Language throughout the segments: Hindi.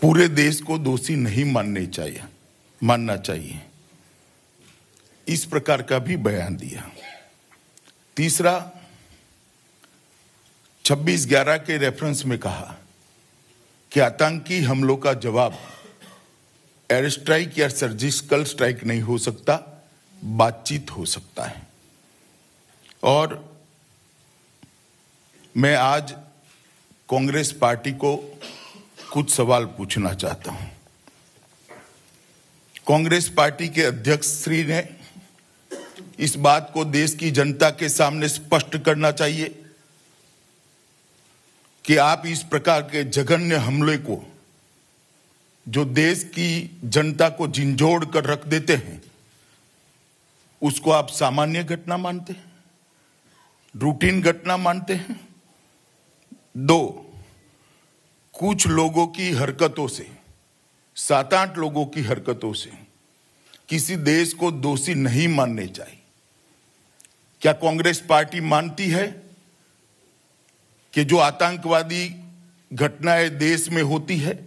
पूरे देश को दोषी नहीं मानना चाहिए, इस प्रकार का भी बयान दिया। तीसरा, 26/11 के रेफरेंस में कहा कि आतंकी हमलों का जवाब एयर स्ट्राइक या सर्जिकल स्ट्राइक नहीं हो सकता, बातचीत हो सकता है। और मैं आज कांग्रेस पार्टी को कुछ सवाल पूछना चाहता हूं। कांग्रेस पार्टी के अध्यक्ष श्री ने इस बात को देश की जनता के सामने स्पष्ट करना चाहिए कि आप इस प्रकार के जघन्य हमले को, जो देश की जनता को झिंझोड़ कर रख देते हैं, उसको आप सामान्य घटना मानते हैं, रूटीन घटना मानते हैं। 2, कुछ लोगों की हरकतों से, 7-8 लोगों की हरकतों से किसी देश को दोषी नहीं मानने चाहिए। क्या कांग्रेस पार्टी मानती है कि जो आतंकवादी घटनाएं देश में होती है,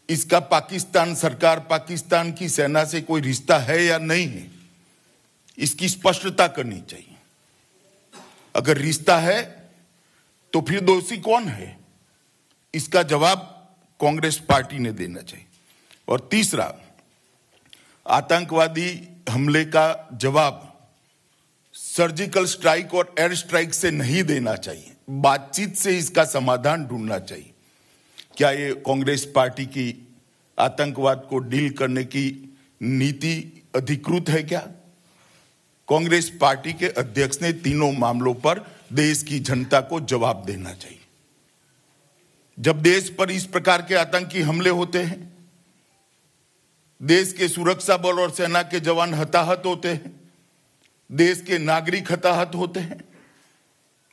इसका पाकिस्तान सरकार, पाकिस्तान की सेना से कोई रिश्ता है या नहीं है? इसकी स्पष्टता करनी चाहिए। अगर रिश्ता है तो फिर दोषी कौन है, इसका जवाब कांग्रेस पार्टी ने देना चाहिए। और तीसरा, आतंकवादी हमले का जवाब सर्जिकल स्ट्राइक और एयर स्ट्राइक से नहीं देना चाहिए, बातचीत से इसका समाधान ढूंढना चाहिए। क्या ये कांग्रेस पार्टी की आतंकवाद को डील करने की नीति अधिकृत है? क्या कांग्रेस पार्टी के अध्यक्ष ने तीनों मामलों पर देश की जनता को जवाब देना चाहिए। जब देश पर इस प्रकार के आतंकी हमले होते हैं, देश के सुरक्षा बल और सेना के जवान हताहत होते हैं, देश के नागरिक हताहत होते हैं,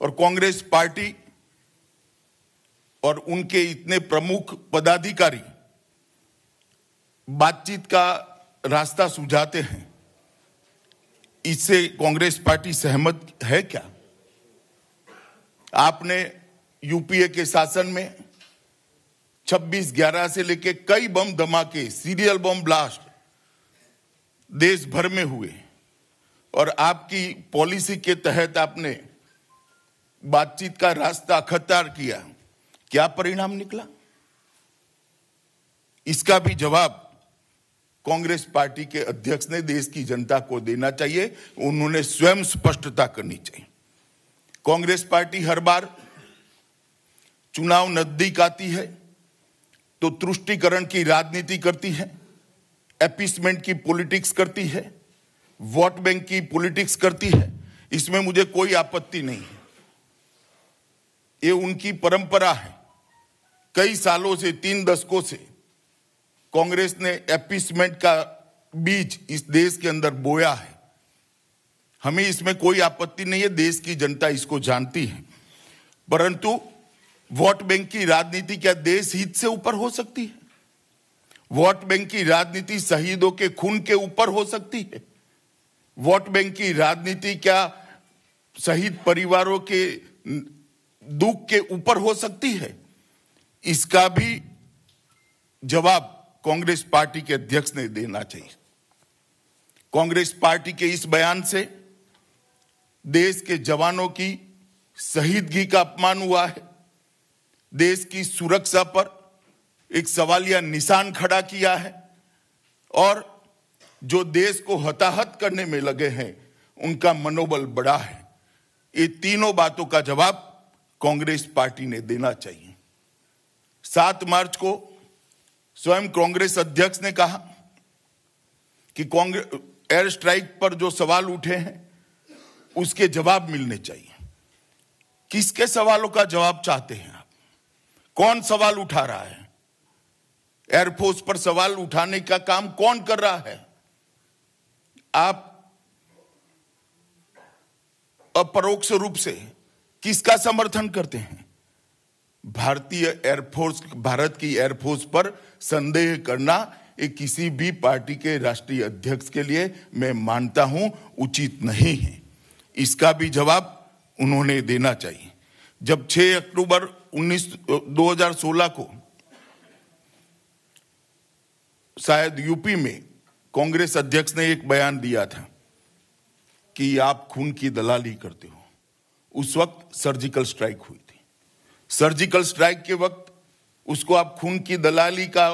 और कांग्रेस पार्टी और उनके इतने प्रमुख पदाधिकारी बातचीत का रास्ता सुझाते हैं, इससे कांग्रेस पार्टी सहमत है क्या? आपने यूपीए के शासन में 26/11 से लेके कई बम धमाके, सीरियल बम ब्लास्ट देश भर में हुए, और आपकी पॉलिसी के तहत आपने बातचीत का रास्ता अख्तियार किया। क्या परिणाम निकला? इसका भी जवाब कांग्रेस पार्टी के अध्यक्ष ने देश की जनता को देना चाहिए। उन्होंने स्वयं स्पष्टता करनी चाहिए। कांग्रेस पार्टी हर बार चुनाव नजदीक आती है तो तुष्टीकरण की राजनीति करती है, अपीसमेंट की पॉलिटिक्स करती है, वोट बैंक की पॉलिटिक्स करती है। इसमें मुझे कोई आपत्ति नहीं है, ये उनकी परंपरा है। कई सालों से, 3 दशकों से कांग्रेस ने अपीसमेंट का बीज इस देश के अंदर बोया है। हमें इसमें कोई आपत्ति नहीं है, देश की जनता इसको जानती है। परंतु वोट बैंक की राजनीति क्या देश हित से ऊपर हो सकती है? वोट बैंक की राजनीति शहीदों के खून के ऊपर हो सकती है? वोट बैंक की राजनीति क्या शहीद परिवारों के दुख के ऊपर हो सकती है? इसका भी जवाब कांग्रेस पार्टी के अध्यक्ष ने देना चाहिए। कांग्रेस पार्टी के इस बयान से देश के जवानों की शहीदगी का अपमान हुआ है, देश की सुरक्षा पर एक सवालिया निशान खड़ा किया है, और जो देश को हताहत करने में लगे हैं उनका मनोबल बढ़ा है। ये तीनों बातों का जवाब कांग्रेस पार्टी ने देना चाहिए। 7 मार्च को स्वयं कांग्रेस अध्यक्ष ने कहा कि एयर स्ट्राइक पर जो सवाल उठे हैं उसके जवाब मिलने चाहिए। किसके सवालों का जवाब चाहते हैं आप? कौन सवाल उठा रहा है? एयरफोर्स पर सवाल उठाने का काम कौन कर रहा है? आप अपरोक्ष रूप से किसका समर्थन करते हैं? भारतीय एयरफोर्स, भारत की एयरफोर्स पर संदेह करना ये किसी भी पार्टी के राष्ट्रीय अध्यक्ष के लिए मैं मानता हूं उचित नहीं है। इसका भी जवाब उन्होंने देना चाहिए। जब 6 अक्टूबर 2016 को शायद यूपी में कांग्रेस अध्यक्ष ने एक बयान दिया था कि आप खून की दलाली करते हो। उस वक्त सर्जिकल स्ट्राइक हुई थी। सर्जिकल स्ट्राइक के वक्त उसको आप खून की दलाली का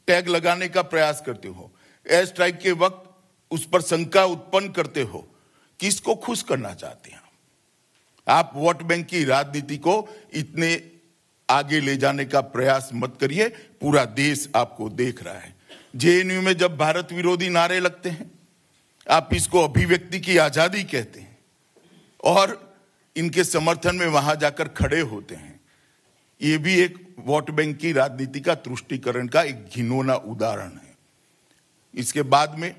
टैग लगाने का प्रयास करते हो। एयर स्ट्राइक के वक्त उस पर शंका उत्पन्न करते हो। किसको खुश करना चाहते हैं आप? वोट बैंक की राजनीति को इतने आगे ले जाने का प्रयास मत करिए। पूरा देश आपको देख रहा है। जेएनयू में जब भारत विरोधी नारे लगते हैं, आप इसको अभिव्यक्ति की आजादी कहते हैं और इनके समर्थन में वहां जाकर खड़े होते हैं। ये भी एक वोट बैंक की राजनीति का तुष्टीकरण का एक घिनौना उदाहरण है। इसके बाद में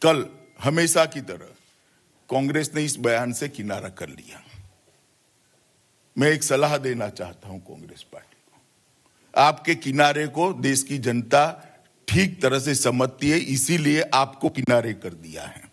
कल हमेशा की तरह कांग्रेस ने इस बयान से किनारा कर लिया। मैं एक सलाह देना चाहता हूं कांग्रेस पार्टी को, आपके किनारे को देश की जनता ठीक तरह से समझती है, इसीलिए आपको किनारे कर दिया है।